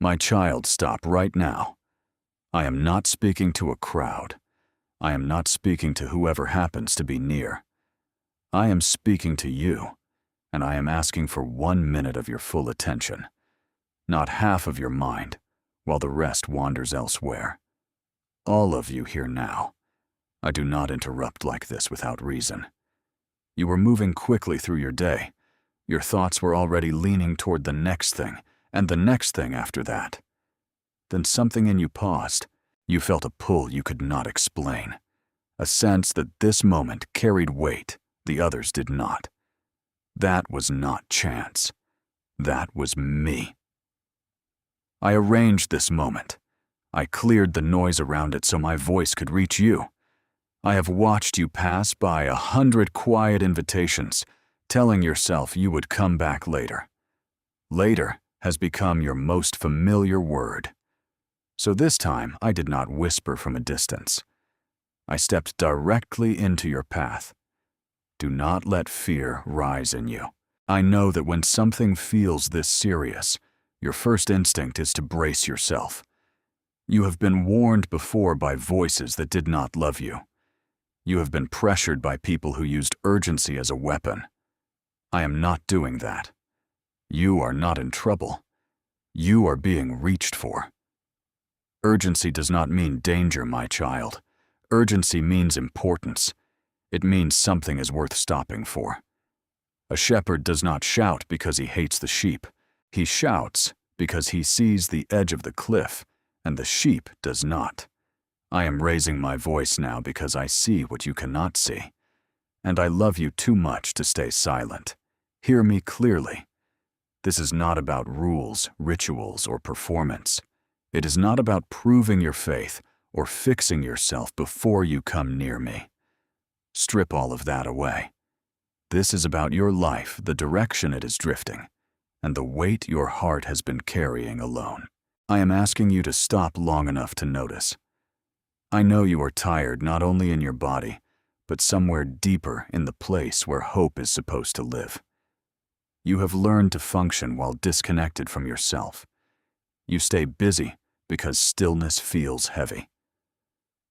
My child, stop right now. I am not speaking to a crowd. I am not speaking to whoever happens to be near. I am speaking to you, and I am asking for 1 minute of your full attention, not half of your mind, while the rest wanders elsewhere. All of you here now. I do not interrupt like this without reason. You were moving quickly through your day. Your thoughts were already leaning toward the next thing, and the next thing after that. Then something in you paused. You felt a pull you could not explain, a sense that this moment carried weight the others did not. That was not chance. That was me. I arranged this moment. I cleared the noise around it so my voice could reach you. I have watched you pass by 100 quiet invitations, telling yourself you would come back later. Later has become your most familiar word. So this time, I did not whisper from a distance. I stepped directly into your path. Do not let fear rise in you. I know that when something feels this serious, your first instinct is to brace yourself. You have been warned before by voices that did not love you. You have been pressured by people who used urgency as a weapon. I am not doing that. You are not in trouble. You are being reached for. Urgency does not mean danger, my child. Urgency means importance. It means something is worth stopping for. A shepherd does not shout because he hates the sheep. He shouts because he sees the edge of the cliff, and the sheep does not. I am raising my voice now because I see what you cannot see. And I love you too much to stay silent. Hear me clearly. This is not about rules, rituals, or performance. It is not about proving your faith or fixing yourself before you come near me. Strip all of that away. This is about your life, the direction it is drifting, and the weight your heart has been carrying alone. I am asking you to stop long enough to notice. I know you are tired not only in your body, but somewhere deeper in the place where hope is supposed to live. You have learned to function while disconnected from yourself. You stay busy because stillness feels heavy.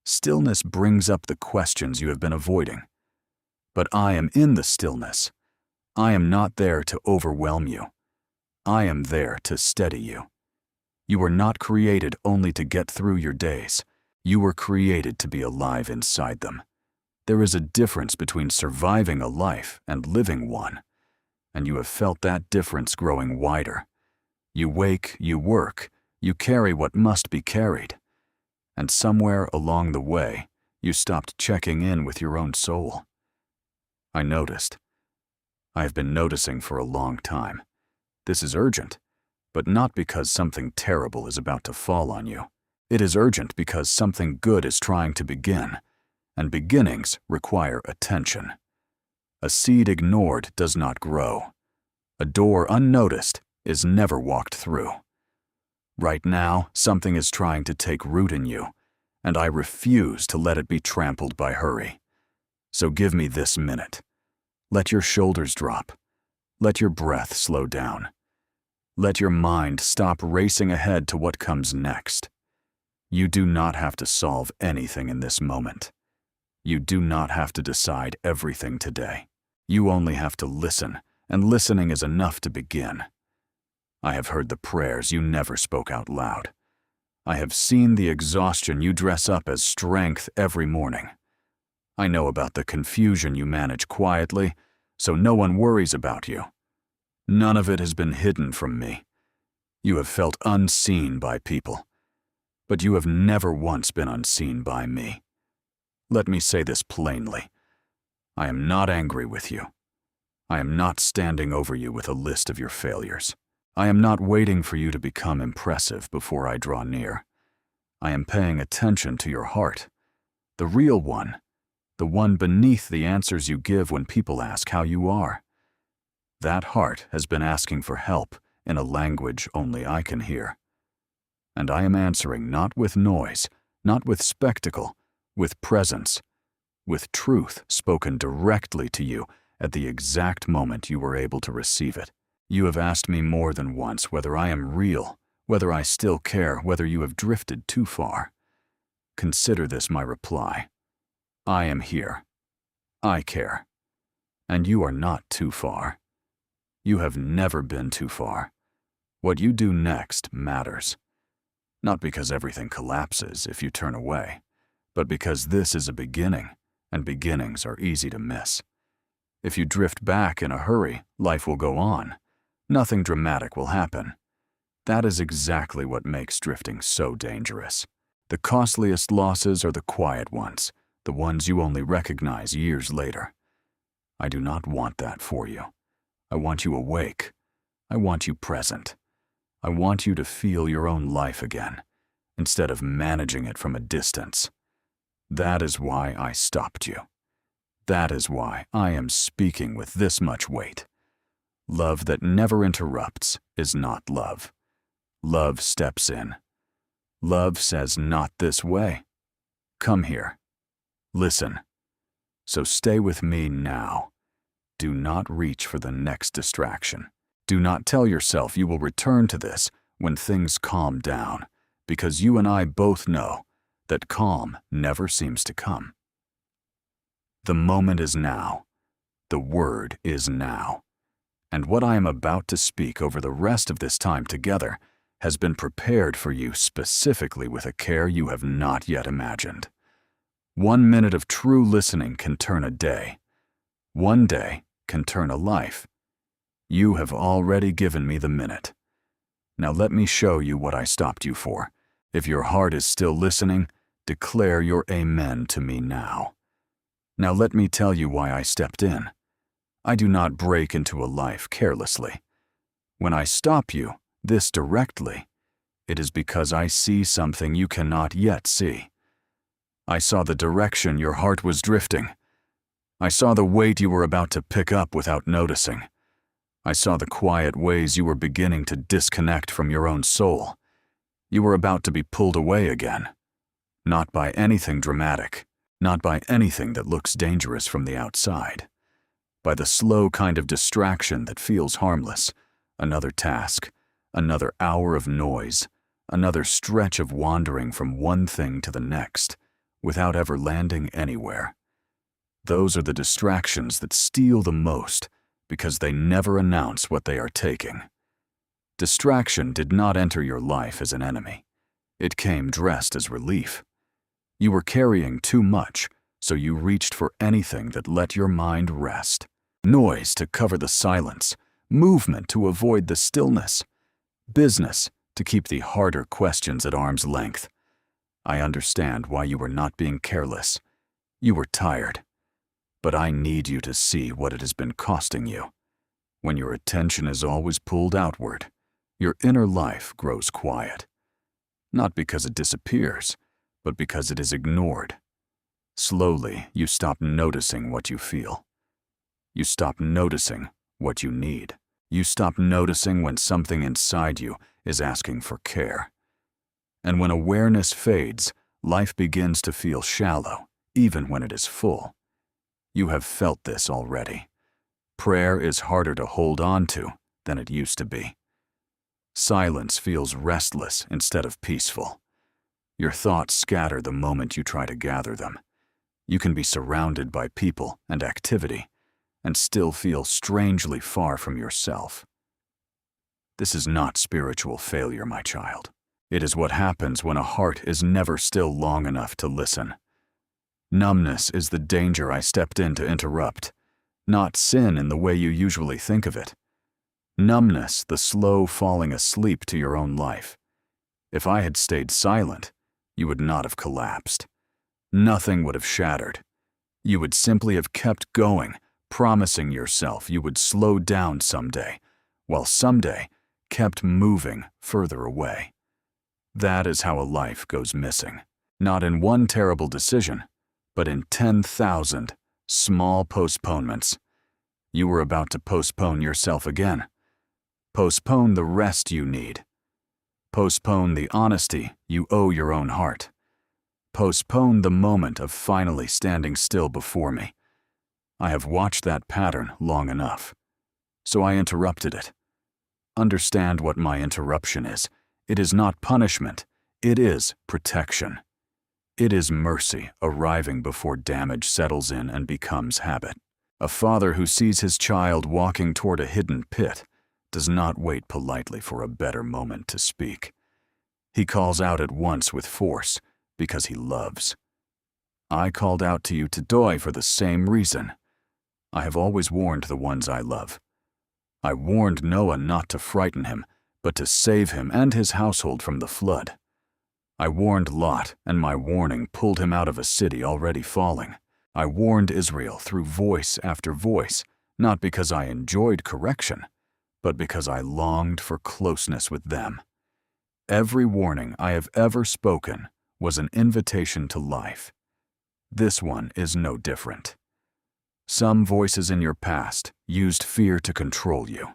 Stillness brings up the questions you have been avoiding. But I am in the stillness. I am not there to overwhelm you. I am there to steady you. You were not created only to get through your days. You were created to be alive inside them. There is a difference between surviving a life and living one, and you have felt that difference growing wider. You wake, you work, you carry what must be carried. And somewhere along the way, you stopped checking in with your own soul. I noticed. I have been noticing for a long time. This is urgent, but not because something terrible is about to fall on you. It is urgent because something good is trying to begin, and beginnings require attention. A seed ignored does not grow. A door unnoticed is never walked through. Right now, something is trying to take root in you, and I refuse to let it be trampled by hurry. So give me this minute. Let your shoulders drop. Let your breath slow down. Let your mind stop racing ahead to what comes next. You do not have to solve anything in this moment. You do not have to decide everything today. You only have to listen, and listening is enough to begin. I have heard the prayers you never spoke out loud. I have seen the exhaustion you dress up as strength every morning. I know about the confusion you manage quietly, so no one worries about you. None of it has been hidden from me. You have felt unseen by people, but you have never once been unseen by me. Let me say this plainly. I am not angry with you. I am not standing over you with a list of your failures. I am not waiting for you to become impressive before I draw near. I am paying attention to your heart, the real one, the one beneath the answers you give when people ask how you are. That heart has been asking for help in a language only I can hear. And I am answering not with noise, not with spectacle, with presence, with truth spoken directly to you at the exact moment you were able to receive it. You have asked me more than once whether I am real whether I still care, whether you have drifted too far. Consider this my reply. I am here. I care. And you are not too far. You have never been too far. What you do next matters. Not because everything collapses if you turn away, but because this is a beginning, and beginnings are easy to miss. If you drift back in a hurry, life will go on. Nothing dramatic will happen. That is exactly what makes drifting so dangerous. The costliest losses are the quiet ones, the ones you only recognize years later. I do not want that for you. I want you awake. I want you present. I want you to feel your own life again, instead of managing it from a distance. That is why I stopped you. That is why I am speaking with this much weight. Love that never interrupts is not love. Love steps in. Love says, not this way. Come here. Listen. So stay with me now. Do not reach for the next distraction. Do not tell yourself you will return to this when things calm down, because you and I both know that calm never seems to come. The moment is now. The word is now. And what I am about to speak over the rest of this time together has been prepared for you specifically with a care you have not yet imagined. 1 minute of true listening can turn a day. 1 day can turn a life. You have already given me the minute. Now let me show you what I stopped you for. If your heart is still listening, declare your amen to me now. Now let me tell you why I stepped in. I do not break into a life carelessly. When I stop you, this directly, it is because I see something you cannot yet see. I saw the direction your heart was drifting. I saw the weight you were about to pick up without noticing. I saw the quiet ways you were beginning to disconnect from your own soul. You were about to be pulled away again. Not by anything dramatic, not by anything that looks dangerous from the outside. By the slow kind of distraction that feels harmless. Another task, another hour of noise, another stretch of wandering from one thing to the next, without ever landing anywhere. Those are the distractions that steal the most because they never announce what they are taking. Distraction did not enter your life as an enemy. It came dressed as relief. You were carrying too much, so you reached for anything that let your mind rest. Noise to cover the silence, movement to avoid the stillness, business to keep the harder questions at arm's length. I understand why you were not being careless. You were tired. But I need you to see what it has been costing you. When your attention is always pulled outward, your inner life grows quiet. Not because it disappears, but because it is ignored. Slowly, you stop noticing what you feel. You stop noticing what you need. You stop noticing when something inside you is asking for care. And when awareness fades, life begins to feel shallow, even when it is full. You have felt this already. Prayer is harder to hold on to than it used to be. Silence feels restless instead of peaceful. Your thoughts scatter the moment you try to gather them. You can be surrounded by people and activity and still feel strangely far from yourself. This is not spiritual failure, my child. It is what happens when a heart is never still long enough to listen. Numbness is the danger I stepped in to interrupt, not sin in the way you usually think of it. Numbness, the slow falling asleep to your own life. If I had stayed silent, you would not have collapsed. Nothing would have shattered. You would simply have kept going, promising yourself you would slow down someday, while someday kept moving further away. That is how a life goes missing, not in one terrible decision, but in 10,000 small postponements. You were about to postpone yourself again. Postpone the rest you need. Postpone the honesty you owe your own heart. Postpone the moment of finally standing still before me. I have watched that pattern long enough. So I interrupted it. Understand what my interruption is. It is not punishment. It is protection. It is mercy arriving before damage settles in and becomes habit. A father who sees his child walking toward a hidden pit does not wait politely for a better moment to speak. He calls out at once with force because he loves. I called out to you today for the same reason. I have always warned the ones I love. I warned Noah not to frighten him, but to save him and his household from the flood. I warned Lot, and my warning pulled him out of a city already falling. I warned Israel through voice after voice, not because I enjoyed correction, but because I longed for closeness with them. Every warning I have ever spoken was an invitation to life. This one is no different. Some voices in your past used fear to control you.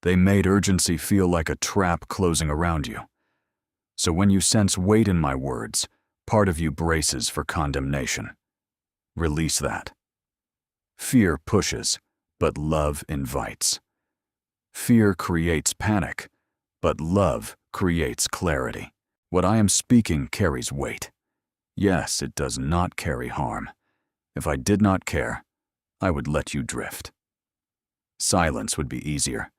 They made urgency feel like a trap closing around you. So when you sense weight in my words, part of you braces for condemnation. Release that. Fear pushes, but love invites. Fear creates panic, but love creates clarity. What I am speaking carries weight. Yes, it does not carry harm. If I did not care, I would let you drift. Silence would be easier.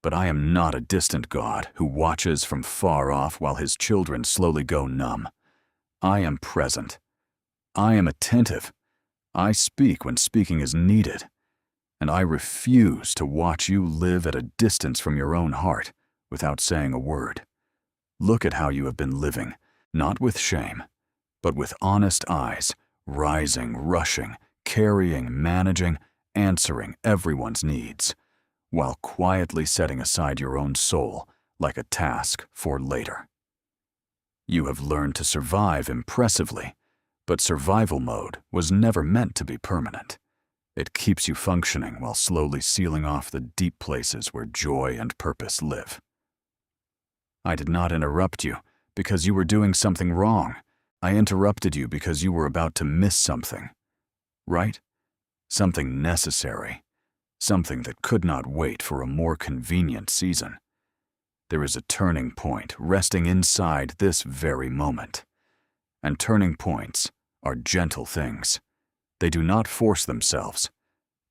But I am not a distant God who watches from far off while his children slowly go numb. I am present. I am attentive. I speak when speaking is needed. And I refuse to watch you live at a distance from your own heart without saying a word. Look at how you have been living, not with shame, but with honest eyes, rising, rushing, carrying, managing, answering everyone's needs, while quietly setting aside your own soul like a task for later. You have learned to survive impressively, but survival mode was never meant to be permanent. It keeps you functioning while slowly sealing off the deep places where joy and purpose live. I did not interrupt you because you were doing something wrong. I interrupted you because you were about to miss something. Right? Something necessary. Something that could not wait for a more convenient season. There is a turning point resting inside this very moment. And turning points are gentle things. They do not force themselves.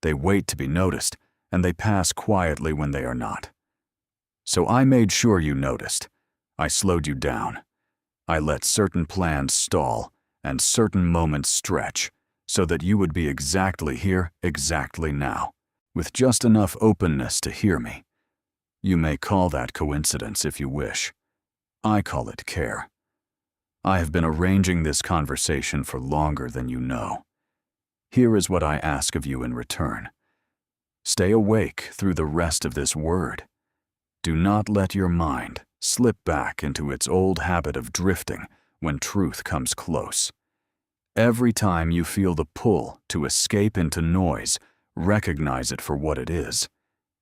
They wait to be noticed, and they pass quietly when they are not. So I made sure you noticed. I slowed you down. I let certain plans stall and certain moments stretch so that you would be exactly here, exactly now, with just enough openness to hear me. You may call that coincidence if you wish. I call it care. I have been arranging this conversation for longer than you know. Here is what I ask of you in return. Stay awake through the rest of this word. Do not let your mind slip back into its old habit of drifting when truth comes close. Every time you feel the pull to escape into noise, recognize it for what it is,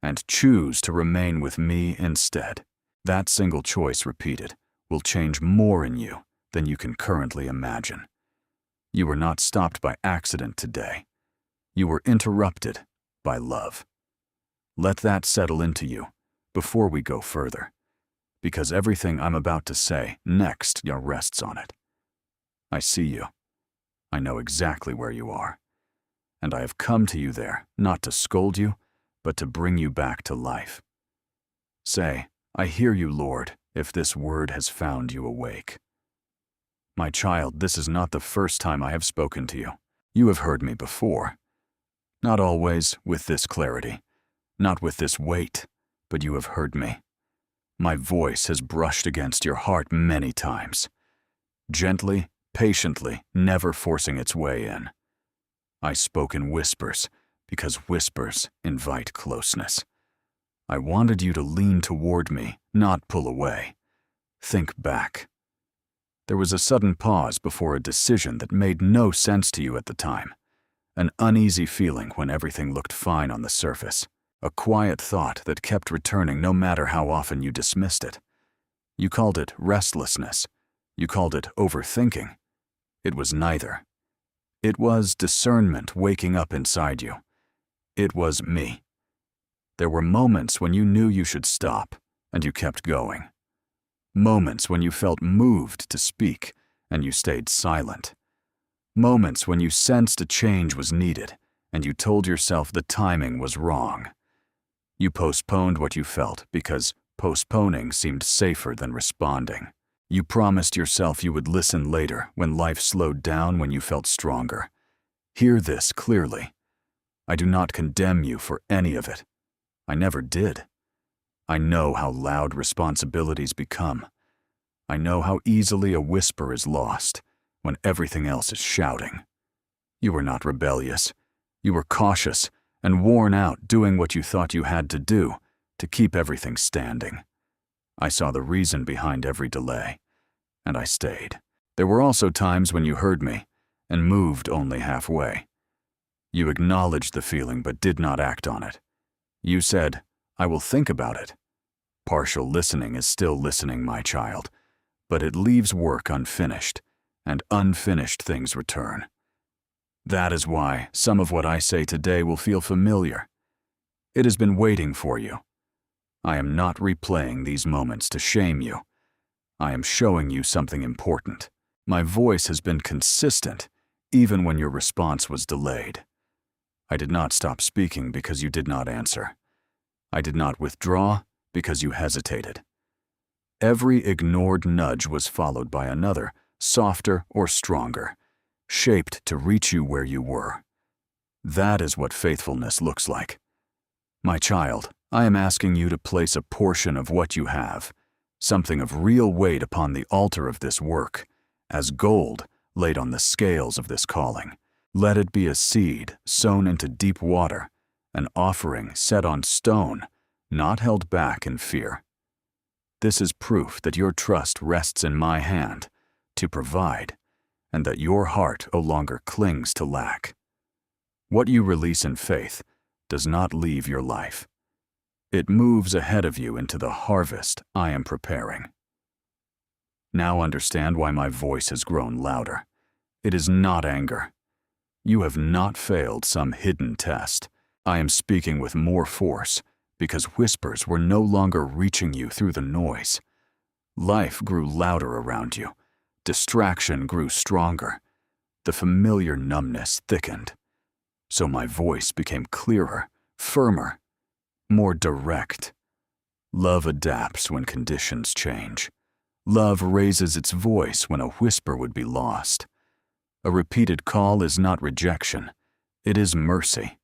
and choose to remain with me instead. That single choice repeated will change more in you than you can currently imagine. You were not stopped by accident today. You were interrupted by love. Let that settle into you before we go further, because everything I'm about to say next rests on it. I see you. I know exactly where you are. And I have come to you there, not to scold you, but to bring you back to life. Say, I hear you, Lord, if this word has found you awake. My child, this is not the first time I have spoken to you. You have heard me before. Not always with this clarity, not with this weight, but you have heard me. My voice has brushed against your heart many times. Gently, patiently, never forcing its way in. I spoke in whispers, because whispers invite closeness. I wanted you to lean toward me, not pull away. Think back. There was a sudden pause before a decision that made no sense to you at the time. An uneasy feeling when everything looked fine on the surface. A quiet thought that kept returning no matter how often you dismissed it. You called it restlessness. You called it overthinking. It was neither. It was discernment waking up inside you. It was me. There were moments when you knew you should stop, and you kept going. Moments when you felt moved to speak and you stayed silent. Moments when you sensed a change was needed and you told yourself the timing was wrong. You postponed what you felt because postponing seemed safer than responding. You promised yourself you would listen later when life slowed down, when you felt stronger. Hear this clearly. I do not condemn you for any of it. I never did. I know how loud responsibilities become. I know how easily a whisper is lost when everything else is shouting. You were not rebellious. You were cautious and worn out doing what you thought you had to do to keep everything standing. I saw the reason behind every delay, and I stayed. There were also times when you heard me and moved only halfway. You acknowledged the feeling but did not act on it. You said, I will think about it. Partial listening is still listening, my child, but it leaves work unfinished, and unfinished things return. That is why some of what I say today will feel familiar. It has been waiting for you. I am not replaying these moments to shame you. I am showing you something important. My voice has been consistent, even when your response was delayed. I did not stop speaking because you did not answer. I did not withdraw because you hesitated. Every ignored nudge was followed by another, softer or stronger, shaped to reach you where you were. That is what faithfulness looks like. My child, I am asking you to place a portion of what you have, something of real weight, upon the altar of this work, as gold laid on the scales of this calling. Let it be a seed sown into deep water, an offering set on stone, not held back in fear. This is proof that your trust rests in my hand to provide, and that your heart no longer clings to lack. What you release in faith does not leave your life. It moves ahead of you into the harvest I am preparing. Now understand why my voice has grown louder. It is not anger. You have not failed some hidden test. I am speaking with more force because whispers were no longer reaching you through the noise. Life grew louder around you. Distraction grew stronger. The familiar numbness thickened. So my voice became clearer, firmer, more direct. Love adapts when conditions change. Love raises its voice when a whisper would be lost. A repeated call is not rejection, it is mercy.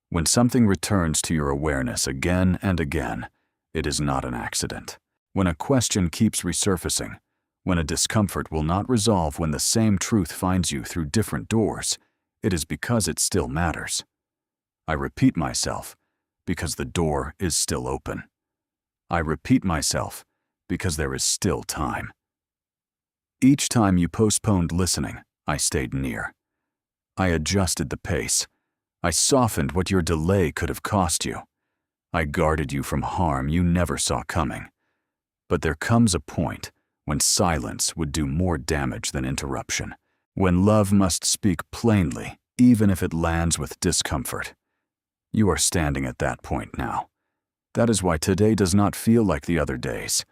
When something returns to your awareness again and again, it is not an accident. When a question keeps resurfacing, when a discomfort will not resolve when the same truth finds you through different doors, it is because it still matters. I repeat myself because the door is still open. I repeat myself because there is still time. Each time you postponed listening, I stayed near. I adjusted the pace. I softened what your delay could have cost you. I guarded you from harm you never saw coming. But there comes a point when silence would do more damage than interruption, when love must speak plainly, even if it lands with discomfort. You are standing at that point now. That is why today does not feel like the other days.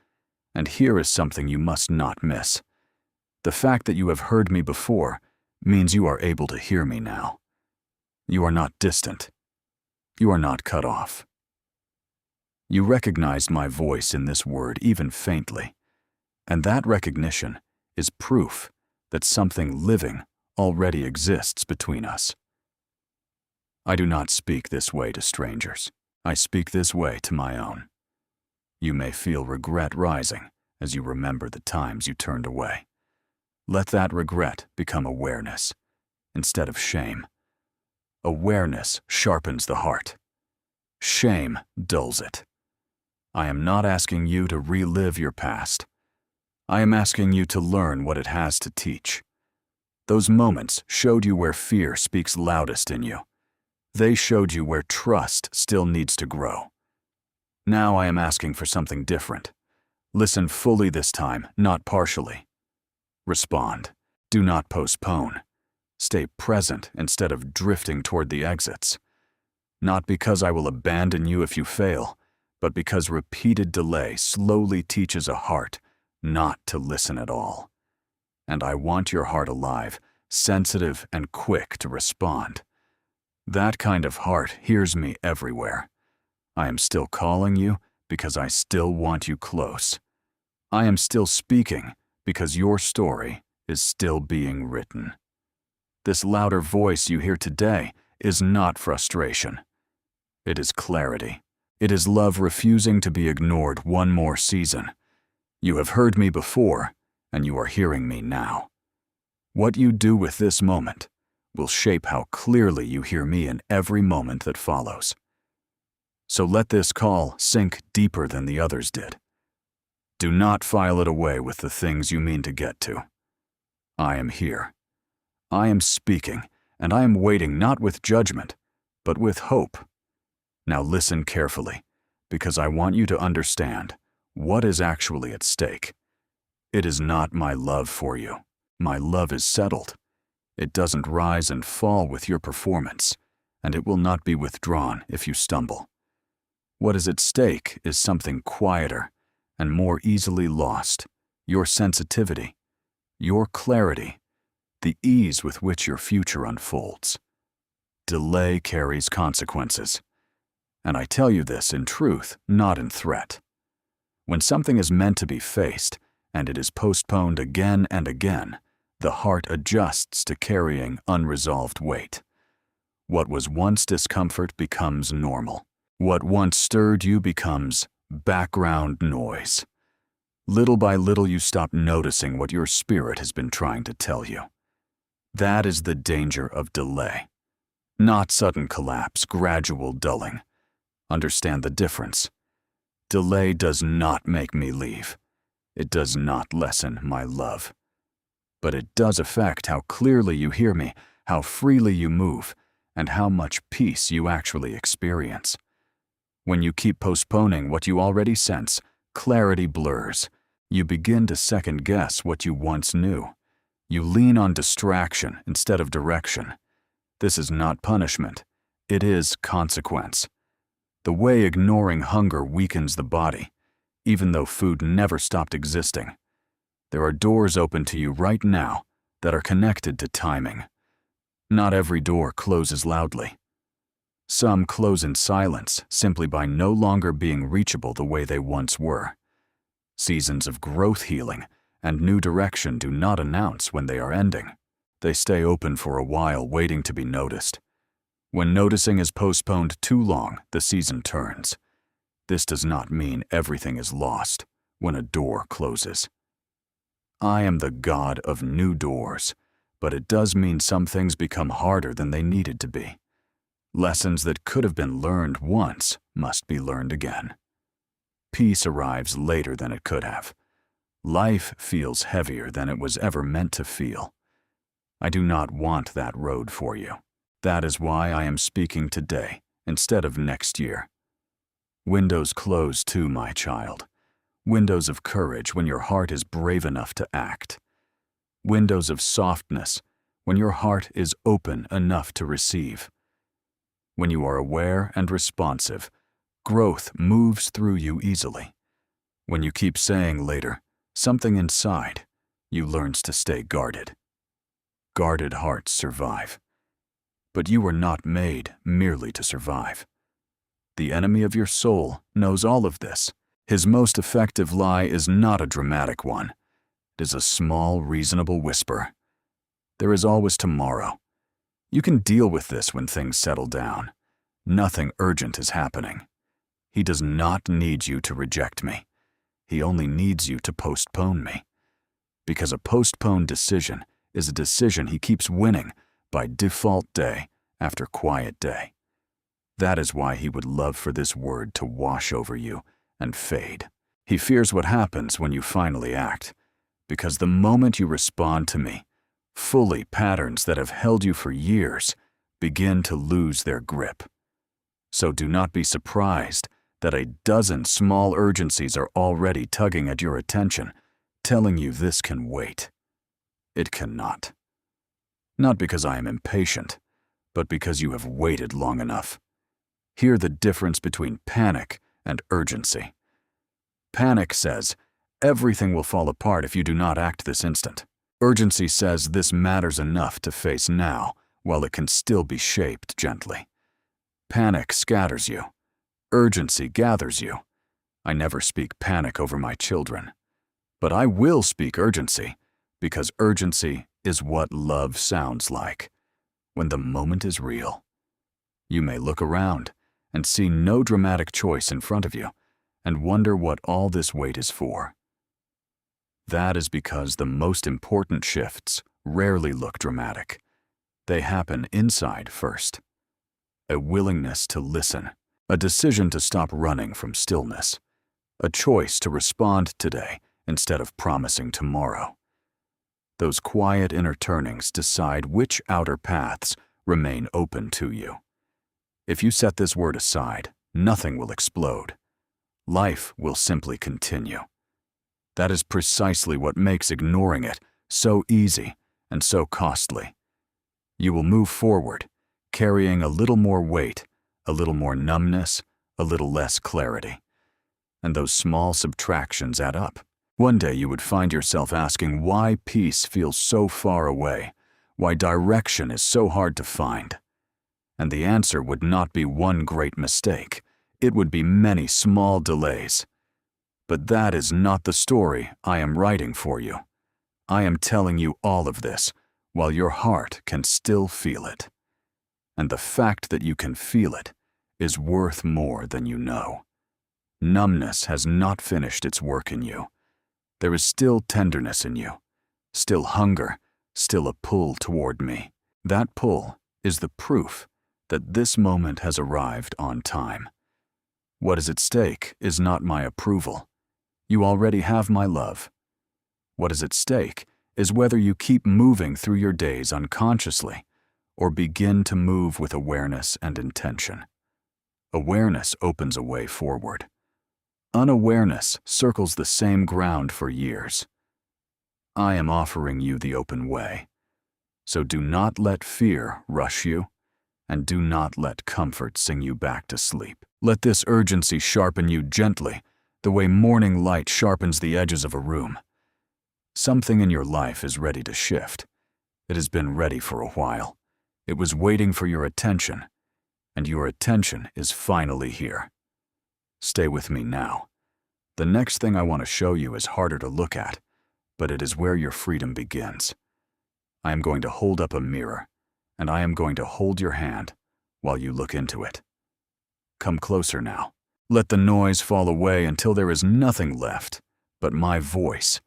And here is something you must not miss. The fact that you have heard me before means you are able to hear me now. You are not distant. You are not cut off. You recognized my voice in this word even faintly, and that recognition is proof that something living already exists between us. I do not speak this way to strangers. I speak this way to my own. You may feel regret rising as you remember the times you turned away. Let that regret become awareness instead of shame. Awareness sharpens the heart. Shame dulls it. I am not asking you to relive your past. I am asking you to learn what it has to teach. Those moments showed you where fear speaks loudest in you. They showed you where trust still needs to grow. Now I am asking for something different. Listen fully this time, not partially. Respond. Do not postpone. Stay present instead of drifting toward the exits. Not because I will abandon you if you fail, but because repeated delay slowly teaches a heart not to listen at all. And I want your heart alive, sensitive and quick to respond. That kind of heart hears me everywhere. I am still calling you because I still want you close. I am still speaking because your story is still being written. This louder voice you hear today is not frustration. It is clarity. It is love refusing to be ignored one more season. You have heard me before, and you are hearing me now. What you do with this moment will shape how clearly you hear me in every moment that follows. So let this call sink deeper than the others did. Do not file it away with the things you mean to get to. I am here. I am speaking, and I am waiting not with judgment, but with hope. Now listen carefully, because I want you to understand what is actually at stake. It is not my love for you. My love is settled. It doesn't rise and fall with your performance, and it will not be withdrawn if you stumble. What is at stake is something quieter and more easily lost: your sensitivity, your clarity, the ease with which your future unfolds. Delay carries consequences. And I tell you this in truth, not in threat. When something is meant to be faced, and it is postponed again and again, the heart adjusts to carrying unresolved weight. What was once discomfort becomes normal. What once stirred you becomes background noise. Little by little you stop noticing what your spirit has been trying to tell you. That is the danger of delay. Not sudden collapse, gradual dulling. Understand the difference. Delay does not make me leave. It does not lessen my love. But it does affect how clearly you hear me, how freely you move, and how much peace you actually experience. When you keep postponing what you already sense, clarity blurs. You begin to second-guess what you once knew. You lean on distraction instead of direction. This is not punishment. It is consequence. The way ignoring hunger weakens the body, even though food never stopped existing. There are doors open to you right now that are connected to timing. Not every door closes loudly. Some close in silence simply by no longer being reachable the way they once were. Seasons of growth healing and new direction do not announce when they are ending. They stay open for a while, waiting to be noticed. When noticing is postponed too long, the season turns. This does not mean everything is lost when a door closes. I am the God of new doors, but it does mean some things become harder than they needed to be. Lessons that could have been learned once must be learned again. Peace arrives later than it could have. Life feels heavier than it was ever meant to feel. I do not want that road for you. That is why I am speaking today instead of next year. Windows close too, my child. Windows of courage when your heart is brave enough to act. Windows of softness when your heart is open enough to receive. When you are aware and responsive, growth moves through you easily. When you keep saying later, something inside you learns to stay guarded. Guarded hearts survive. But you were not made merely to survive. The enemy of your soul knows all of this. His most effective lie is not a dramatic one. It is a small, reasonable whisper. There is always tomorrow. You can deal with this when things settle down. Nothing urgent is happening. He does not need you to reject me. He only needs you to postpone me. Because a postponed decision is a decision he keeps winning by default day after quiet day. That is why he would love for this word to wash over you and fade. He fears what happens when you finally act, because the moment you respond to me, fully patterns that have held you for years begin to lose their grip. So do not be surprised that a dozen small urgencies are already tugging at your attention, telling you this can wait. It cannot. Not because I am impatient, but because you have waited long enough. Hear the difference between panic and urgency. Panic says, Everything will fall apart if you do not act this instant. Urgency says this matters enough to face now, while it can still be shaped gently. Panic scatters you. Urgency gathers you. I never speak panic over my children. But I will speak urgency, because urgency is what love sounds like, when the moment is real. You may look around and see no dramatic choice in front of you, and wonder what all this wait is for. That is because the most important shifts rarely look dramatic. They happen inside first. A willingness to listen, a decision to stop running from stillness, a choice to respond today instead of promising tomorrow. Those quiet inner turnings decide which outer paths remain open to you. If you set this word aside, nothing will explode. Life will simply continue. That is precisely what makes ignoring it so easy and so costly. You will move forward, carrying a little more weight, a little more numbness, a little less clarity. And those small subtractions add up. One day you would find yourself asking why peace feels so far away, why direction is so hard to find. And the answer would not be one great mistake. It would be many small delays. But that is not the story I am writing for you. I am telling you all of this while your heart can still feel it. And the fact that you can feel it is worth more than you know. Numbness has not finished its work in you. There is still tenderness in you, still hunger, still a pull toward me. That pull is the proof that this moment has arrived on time. What is at stake is not my approval. You already have my love. What is at stake is whether you keep moving through your days unconsciously or begin to move with awareness and intention. Awareness opens a way forward. Unawareness circles the same ground for years. I am offering you the open way. So do not let fear rush you, and do not let comfort sing you back to sleep. Let this urgency sharpen you gently, the way morning light sharpens the edges of a room. Something in your life is ready to shift. It has been ready for a while. It was waiting for your attention, and your attention is finally here. Stay with me now. The next thing I want to show you is harder to look at, but it is where your freedom begins. I am going to hold up a mirror, and I am going to hold your hand while you look into it. Come closer now. Let the noise fall away until there is nothing left but my voice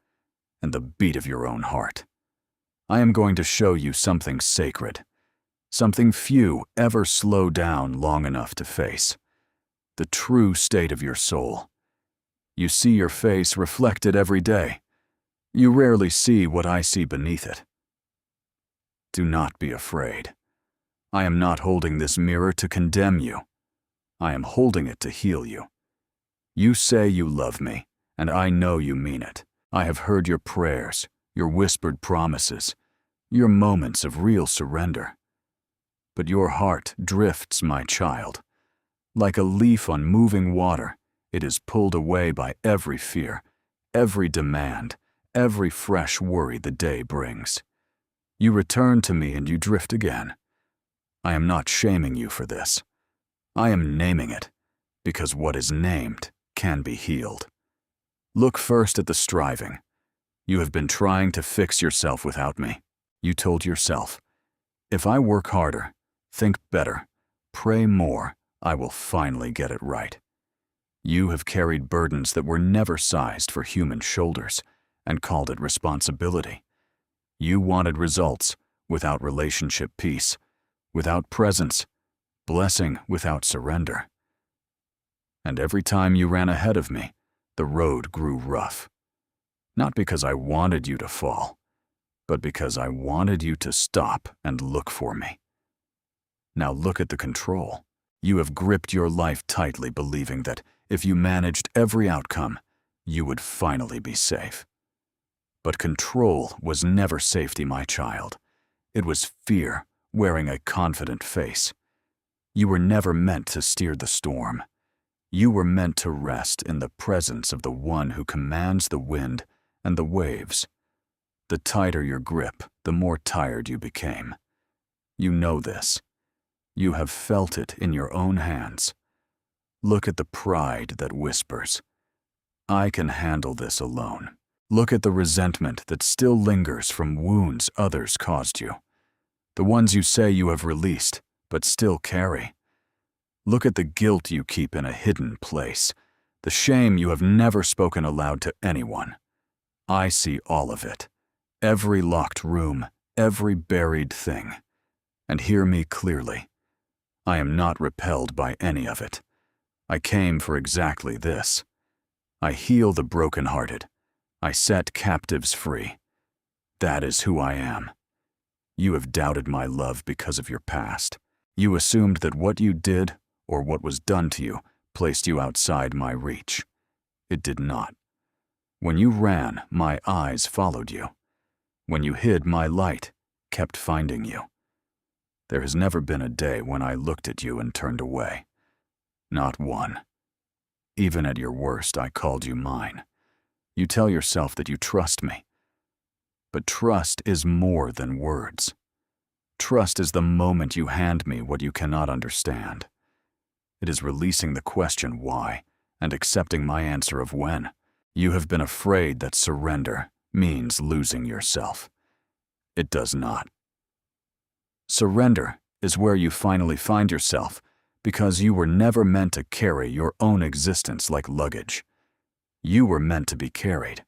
and the beat of your own heart. I am going to show you something sacred, something few ever slow down long enough to face, the true state of your soul. You see your face reflected every day. You rarely see what I see beneath it. Do not be afraid. I am not holding this mirror to condemn you. I am holding it to heal you. You say you love me, and I know you mean it. I have heard your prayers, your whispered promises, your moments of real surrender. But your heart drifts, my child. Like a leaf on moving water, it is pulled away by every fear, every demand, every fresh worry the day brings. You return to me and you drift again. I am not shaming you for this. I am naming it, because what is named can be healed. Look first at the striving. You have been trying to fix yourself without me. You told yourself, if I work harder, think better, pray more, I will finally get it right. You have carried burdens that were never sized for human shoulders and called it responsibility. You wanted results without relationship peace, without presence, blessing without surrender. And every time you ran ahead of me, the road grew rough. Not because I wanted you to fall, but because I wanted you to stop and look for me. Now look at the control. You have gripped your life tightly, believing that if you managed every outcome, you would finally be safe. But control was never safety, my child. It was fear wearing a confident face. You were never meant to steer the storm. You were meant to rest in the presence of the one who commands the wind and the waves. The tighter your grip, the more tired you became. You know this. You have felt it in your own hands. Look at the pride that whispers, "I can handle this alone." Look at the resentment that still lingers from wounds others caused you, the ones you say you have released, but still carry. Look at the guilt you keep in a hidden place, the shame you have never spoken aloud to anyone. I see all of it, every locked room, every buried thing. And hear me clearly. I am not repelled by any of it. I came for exactly this. I heal the brokenhearted. I set captives free. That is who I am. You have doubted my love because of your past. You assumed that what you did, or what was done to you, placed you outside my reach. It did not. When you ran, my eyes followed you. When you hid, my light kept finding you. There has never been a day when I looked at you and turned away. Not one. Even at your worst, I called you mine. You tell yourself that you trust me. But trust is more than words. Trust is the moment you hand me what you cannot understand. It is releasing the question why and accepting my answer of when. You have been afraid that surrender means losing yourself. It does not. Surrender is where you finally find yourself because you were never meant to carry your own existence like luggage. You were meant to be carried.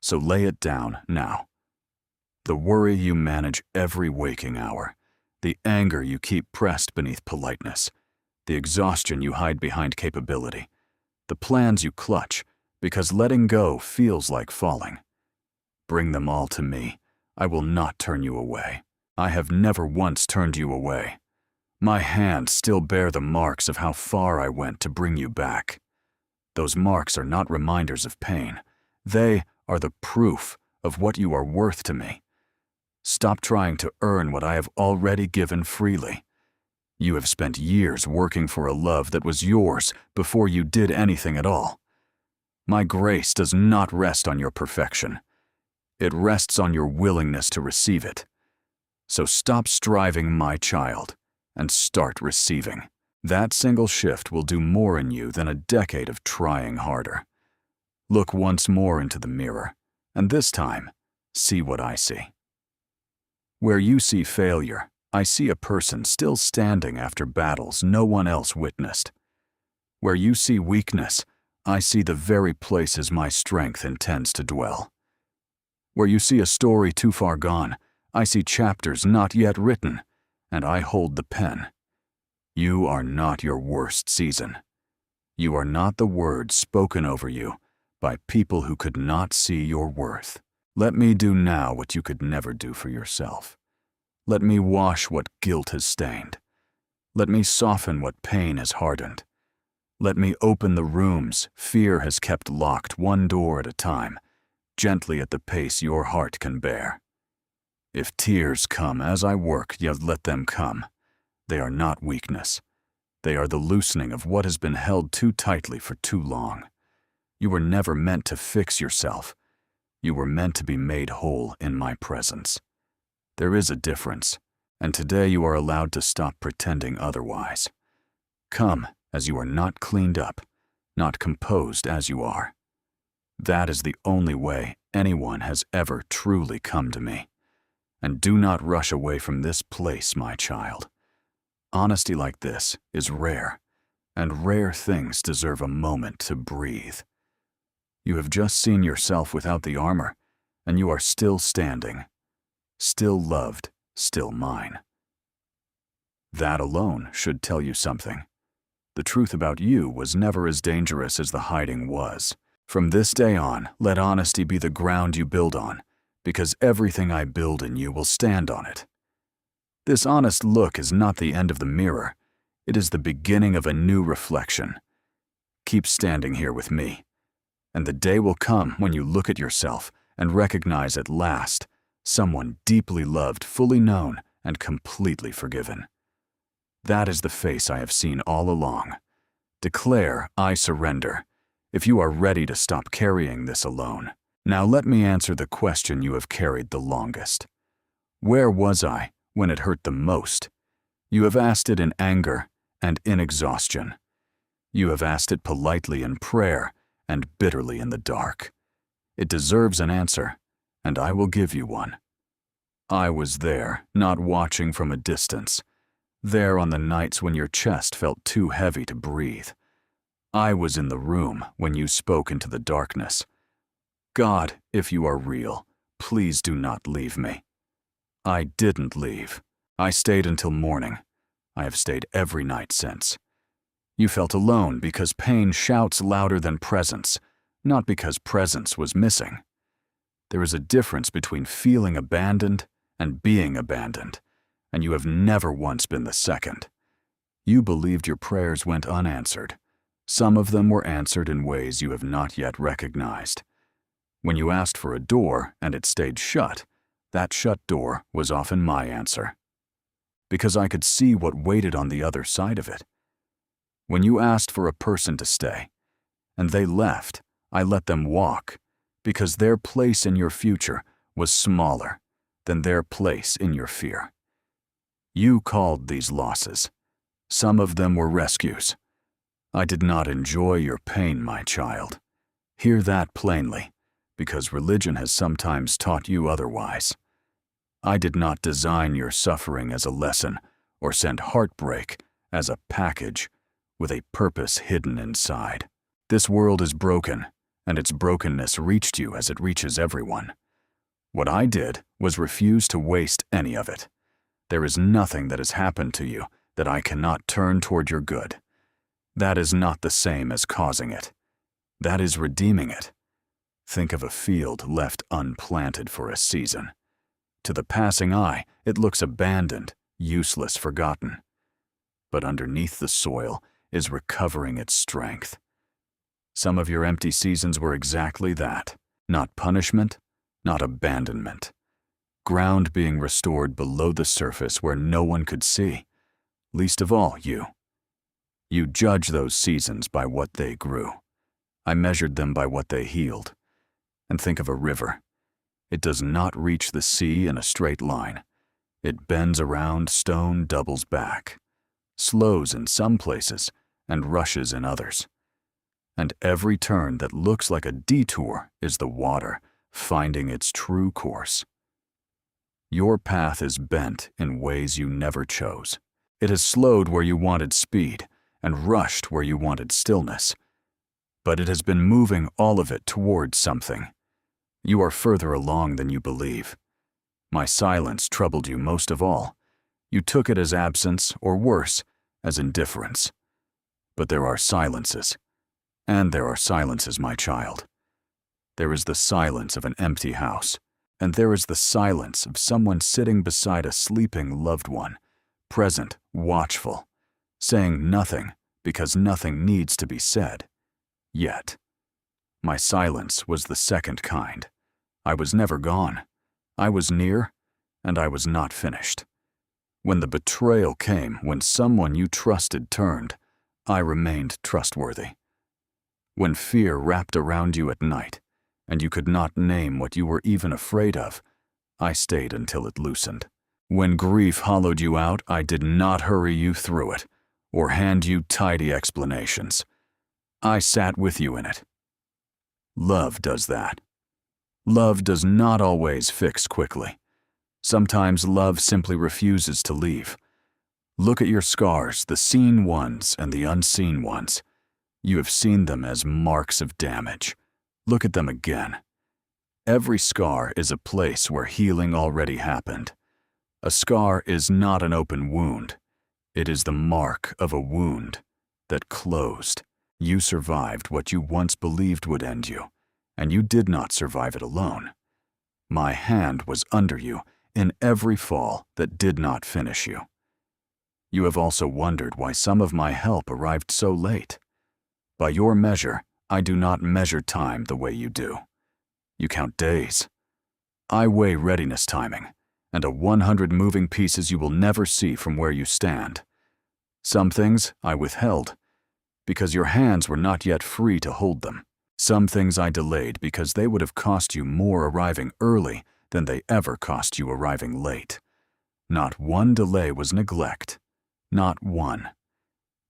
So lay it down now. The worry you manage every waking hour, the anger you keep pressed beneath politeness, the exhaustion you hide behind capability, the plans you clutch because letting go feels like falling. Bring them all to me. I will not turn you away. I have never once turned you away. My hands still bear the marks of how far I went to bring you back. Those marks are not reminders of pain. They are the proof of what you are worth to me. Stop trying to earn what I have already given freely. You have spent years working for a love that was yours before you did anything at all. My grace does not rest on your perfection. It rests on your willingness to receive it. So stop striving, my child, and start receiving. That single shift will do more in you than a decade of trying harder. Look once more into the mirror, and this time, see what I see. Where you see failure, I see a person still standing after battles no one else witnessed. Where you see weakness, I see the very places my strength intends to dwell. Where you see a story too far gone, I see chapters not yet written, and I hold the pen. You are not your worst season. You are not the words spoken over you by people who could not see your worth. Let me do now what you could never do for yourself. Let me wash what guilt has stained. Let me soften what pain has hardened. Let me open the rooms fear has kept locked one door at a time, gently at the pace your heart can bear. If tears come as I work, yet let them come. They are not weakness. They are the loosening of what has been held too tightly for too long. You were never meant to fix yourself. You were meant to be made whole in my presence. There is a difference, and today you are allowed to stop pretending otherwise. Come as you are not cleaned up, not composed as you are. That is the only way anyone has ever truly come to me. And do not rush away from this place, my child. Honesty like this is rare, and rare things deserve a moment to breathe. You have just seen yourself without the armor, and you are still standing, still loved, still mine. That alone should tell you something. The truth about you was never as dangerous as the hiding was. From this day on, let honesty be the ground you build on, because everything I build in you will stand on it. This honest look is not the end of the mirror. It is the beginning of a new reflection. Keep standing here with me, and the day will come when you look at yourself and recognize at last someone deeply loved, fully known, and completely forgiven. That is the face I have seen all along. Declare, I surrender, if you are ready to stop carrying this alone. Now let me answer the question you have carried the longest. Where was I when it hurt the most? You have asked it in anger and in exhaustion. You have asked it politely in prayer and bitterly in the dark. It deserves an answer, and I will give you one. I was there, not watching from a distance, there on the nights when your chest felt too heavy to breathe. I was in the room when you spoke into the darkness. God, if you are real, please do not leave me. I didn't leave. I stayed until morning. I have stayed every night since. You felt alone because pain shouts louder than presence, not because presence was missing. There is a difference between feeling abandoned and being abandoned, and you have never once been the second. You believed your prayers went unanswered. Some of them were answered in ways you have not yet recognized. When you asked for a door and it stayed shut, that shut door was often my answer, because I could see what waited on the other side of it. When you asked for a person to stay, and they left, I let them walk, because their place in your future was smaller than their place in your fear. You called these losses. Some of them were rescues. I did not enjoy your pain, my child. Hear that plainly, because religion has sometimes taught you otherwise. I did not design your suffering as a lesson or send heartbreak as a package with a purpose hidden inside. This world is broken, and its brokenness reached you as it reaches everyone. What I did was refuse to waste any of it. There is nothing that has happened to you that I cannot turn toward your good. That is not the same as causing it. That is redeeming it. Think of a field left unplanted for a season. To the passing eye, it looks abandoned, useless, forgotten. But underneath the soil is recovering its strength. Some of your empty seasons were exactly that. Not punishment, not abandonment. Ground being restored below the surface where no one could see, least of all you. You judge those seasons by what they grew. I measured them by what they healed. And think of a river. It does not reach the sea in a straight line. It bends around, stone doubles back, slows in some places, and rushes in others. And every turn that looks like a detour is the water finding its true course. Your path is bent in ways you never chose. It has slowed where you wanted speed and rushed where you wanted stillness. But it has been moving all of it towards something. You are further along than you believe. My silence troubled you most of all. You took it as absence, or worse, as indifference. But there are silences. And there are silences, my child. There is the silence of an empty house, and there is the silence of someone sitting beside a sleeping loved one, present, watchful, saying nothing because nothing needs to be said. Yet, my silence was the second kind. I was never gone. I was near, and I was not finished. When the betrayal came, when someone you trusted turned, I remained trustworthy. When fear wrapped around you at night, and you could not name what you were even afraid of, I stayed until it loosened. When grief hollowed you out, I did not hurry you through it, or hand you tidy explanations. I sat with you in it. Love does that. Love does not always fix quickly. Sometimes love simply refuses to leave. Look at your scars, the seen ones and the unseen ones. You have seen them as marks of damage. Look at them again. Every scar is a place where healing already happened. A scar is not an open wound. It is the mark of a wound that closed. You survived what you once believed would end you, and you did not survive it alone. My hand was under you in every fall that did not finish you. You have also wondered why some of my help arrived so late. By your measure, I do not measure time the way you do. You count days. I weigh readiness timing, and 100 moving pieces you will never see from where you stand. Some things I withheld. because your hands were not yet free to hold them. Some things I delayed because they would have cost you more arriving early than they ever cost you arriving late. Not one delay was neglect. Not one.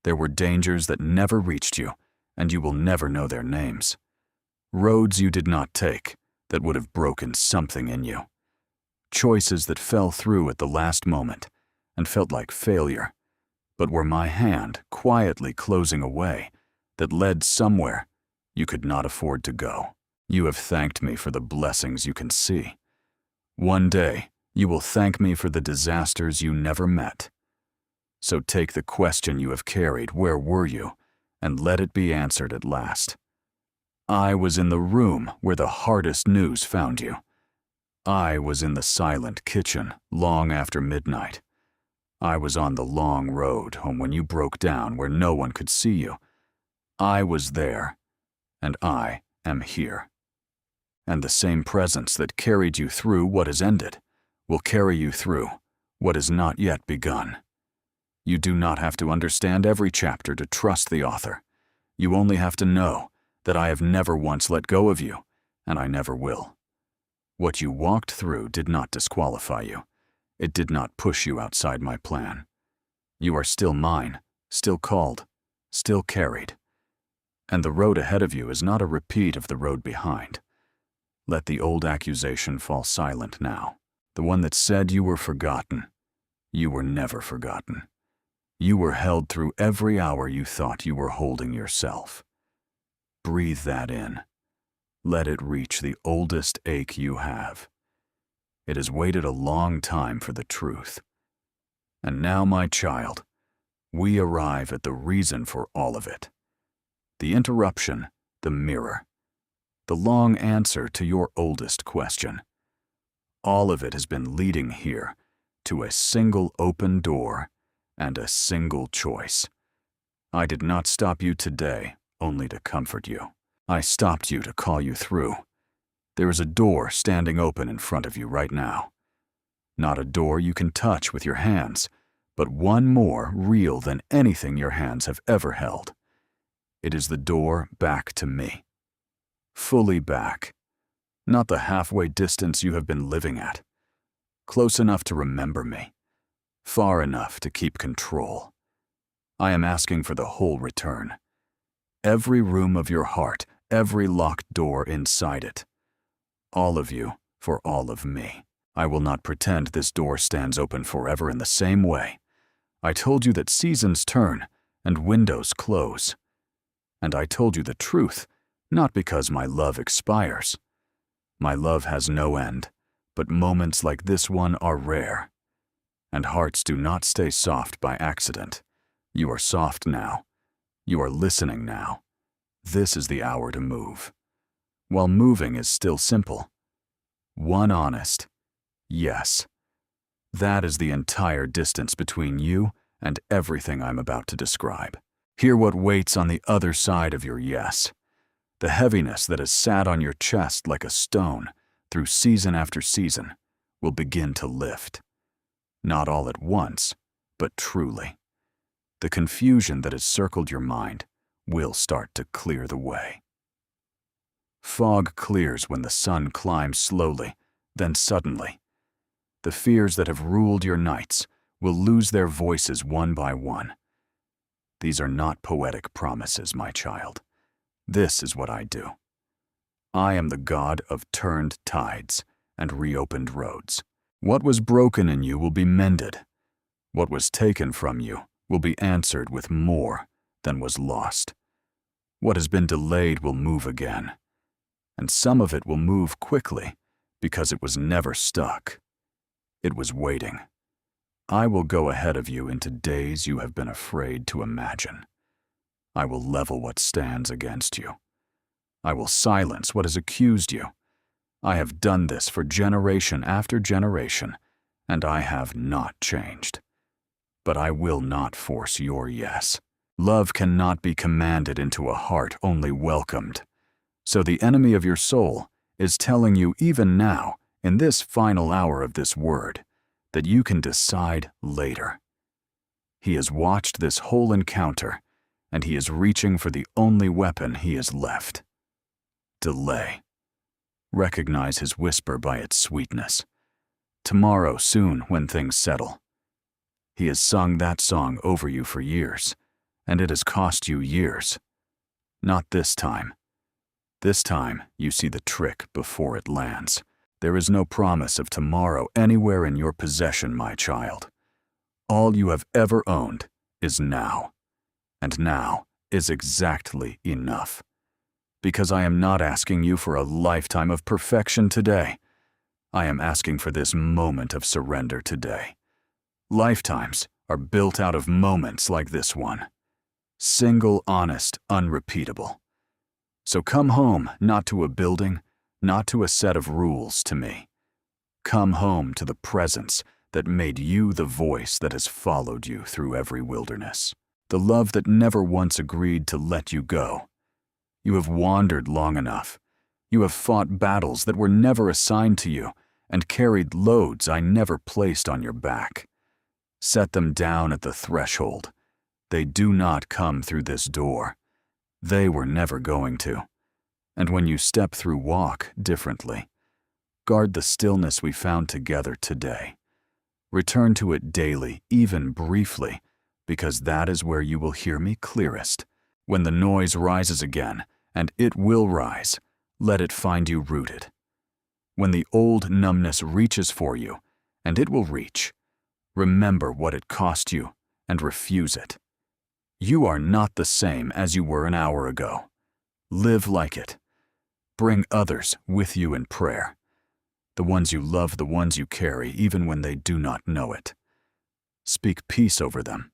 There were dangers that never reached you, and you will never know their names. Roads you did not take that would have broken something in you. Choices that fell through at the last moment and felt like failure, but were my hand quietly closing away that led somewhere you could not afford to go. You have thanked me for the blessings you can see. One day, you will thank me for the disasters you never met. So take the question you have carried, where were you, and let it be answered at last. I was in the room where the hardest news found you. I was in the silent kitchen long after midnight. I was on the long road home when you broke down where no one could see you. I was there, and I am here. And the same presence that carried you through what has ended will carry you through what has not yet begun. You do not have to understand every chapter to trust the author. You only have to know that I have never once let go of you, and I never will. What you walked through did not disqualify you. It did not push you outside my plan. You are still mine, still called, still carried. And the road ahead of you is not a repeat of the road behind. Let the old accusation fall silent now. The one that said you were forgotten. You were never forgotten. You were held through every hour you thought you were holding yourself. Breathe that in. Let it reach the oldest ache you have. It has waited a long time for the truth. And now, my child, we arrive at the reason for all of it. The interruption, the mirror. The long answer to your oldest question. All of it has been leading here to a single open door and a single choice. I did not stop you today only to comfort you. I stopped you to call you through. There is a door standing open in front of you right now. Not a door you can touch with your hands, but one more real than anything your hands have ever held. It is the door back to me. Fully back. Not the halfway distance you have been living at. Close enough to remember me. Far enough to keep control. I am asking for the whole return. Every room of your heart, every locked door inside it. All of you for all of me. I will not pretend this door stands open forever in the same way. I told you that seasons turn and windows close. And I told you the truth, not because my love expires. My love has no end, but moments like this one are rare. And hearts do not stay soft by accident. You are soft now. You are listening now. This is the hour to move. While moving is still simple. One honest yes. That is the entire distance between you and everything I'm about to describe. Hear what waits on the other side of your yes. The heaviness that has sat on your chest like a stone through season after season will begin to lift. Not all at once, but truly. The confusion that has circled your mind will start to clear the way. Fog clears when the sun climbs slowly, then suddenly. The fears that have ruled your nights will lose their voices one by one. These are not poetic promises, my child. This is what I do. I am the God of turned tides and reopened roads. What was broken in you will be mended. What was taken from you will be answered with more than was lost. What has been delayed will move again. And some of it will move quickly because it was never stuck. It was waiting. I will go ahead of you into days you have been afraid to imagine. I will level what stands against you. I will silence what has accused you. I have done this for generation after generation, and I have not changed. But I will not force your yes. Love cannot be commanded into a heart only welcomed. So the enemy of your soul is telling you even now, in this final hour of this word, that you can decide later. He has watched this whole encounter, and he is reaching for the only weapon he has left. Delay. Recognize his whisper by its sweetness. Tomorrow, soon, when things settle. He has sung that song over you for years, and it has cost you years. Not this time. This time, you see the trick before it lands. There is no promise of tomorrow anywhere in your possession, my child. All you have ever owned is now, and now is exactly enough. Because I am not asking you for a lifetime of perfection today. I am asking for this moment of surrender today. Lifetimes are built out of moments like this one. Single, honest, unrepeatable. So come home, not to a building, not to a set of rules to me. Come home to the presence that made you the voice that has followed you through every wilderness. The love that never once agreed to let you go. You have wandered long enough. You have fought battles that were never assigned to you and carried loads I never placed on your back. Set them down at the threshold. They do not come through this door. They were never going to. And when you step through, walk differently. Guard the stillness we found together today. Return to it daily, even briefly, because that is where you will hear me clearest. When the noise rises again, and it will rise, let it find you rooted. When the old numbness reaches for you, and it will reach, remember what it cost you and refuse it. You are not the same as you were an hour ago. Live like it. Bring others with you in prayer. The ones you love, the ones you carry, even when they do not know it. Speak peace over them.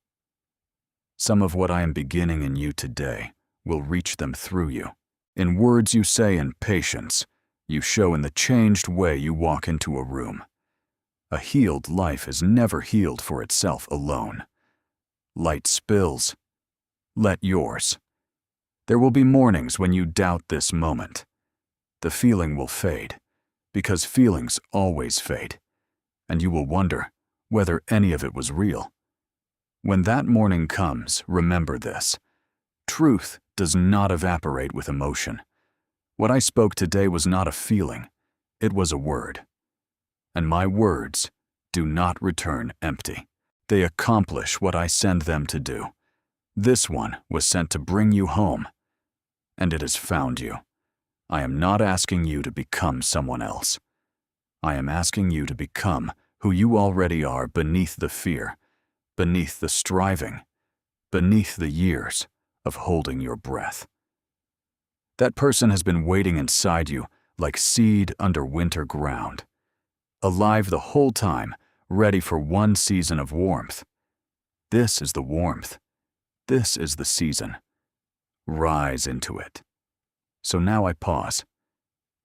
Some of what I am beginning in you today will reach them through you. In words you say in patience, you show in the changed way you walk into a room. A healed life is never healed for itself alone. Light spills. Let yours. There will be mornings when you doubt this moment. The feeling will fade, because feelings always fade, and you will wonder whether any of it was real. When that morning comes, remember this. Truth does not evaporate with emotion. What I spoke today was not a feeling, it was a word. And my words do not return empty. They accomplish what I send them to do. This one was sent to bring you home, and it has found you. I am not asking you to become someone else. I am asking you to become who you already are beneath the fear, beneath the striving, beneath the years of holding your breath. That person has been waiting inside you like seed under winter ground, alive the whole time, ready for one season of warmth. This is the warmth. This is the season. Rise into it. So now I pause.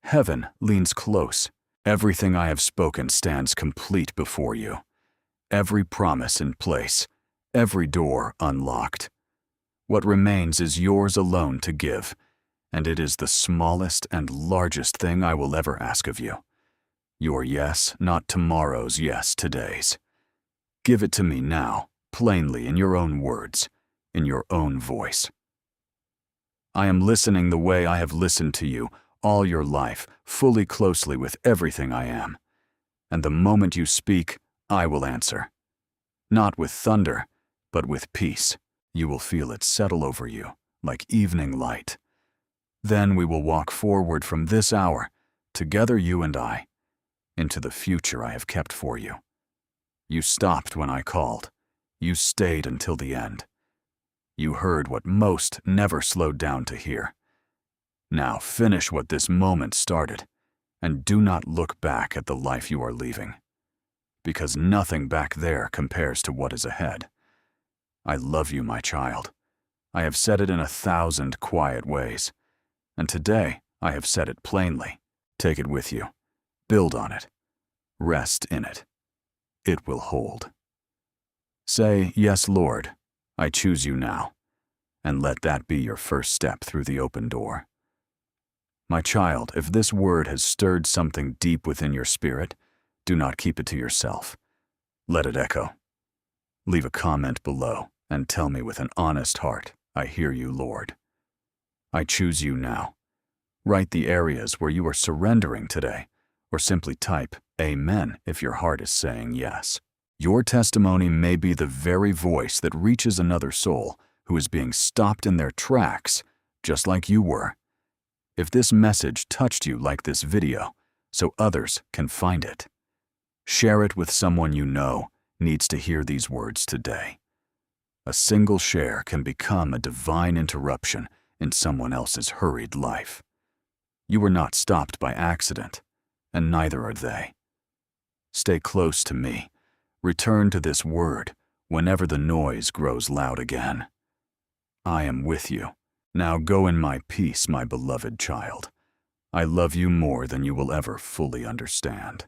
Heaven leans close. Everything I have spoken stands complete before you. Every promise in place. Every door unlocked. What remains is yours alone to give, and it is the smallest and largest thing I will ever ask of you. Your yes, not tomorrow's yes, today's. Give it to me now, plainly in your own words, in your own voice. I am listening the way I have listened to you all your life, fully closely with everything I am. And the moment you speak, I will answer. Not with thunder, but with peace. You will feel it settle over you, like evening light. Then we will walk forward from this hour, together you and I, into the future I have kept for you. You stopped when I called. You stayed until the end. You heard what most never slowed down to hear. Now finish what this moment started, and do not look back at the life you are leaving, because nothing back there compares to what is ahead. I love you, my child. I have said it in 1,000 quiet ways, and today I have said it plainly. Take it with you. Build on it. Rest in it. It will hold. Say, "Yes, Lord, I choose you now," and let that be your first step through the open door. My child, if this word has stirred something deep within your spirit, do not keep it to yourself. Let it echo. Leave a comment below and tell me with an honest heart, I hear you, Lord. I choose you now. Write the areas where you are surrendering today, or simply type Amen if your heart is saying yes. Your testimony may be the very voice that reaches another soul who is being stopped in their tracks, just like you were. If this message touched you like this video, so others can find it, share it with someone you know needs to hear these words today. A single share can become a divine interruption in someone else's hurried life. You were not stopped by accident, and neither are they. Stay close to me. Return to this word whenever the noise grows loud again. I am with you. Now go in my peace, my beloved child. I love you more than you will ever fully understand.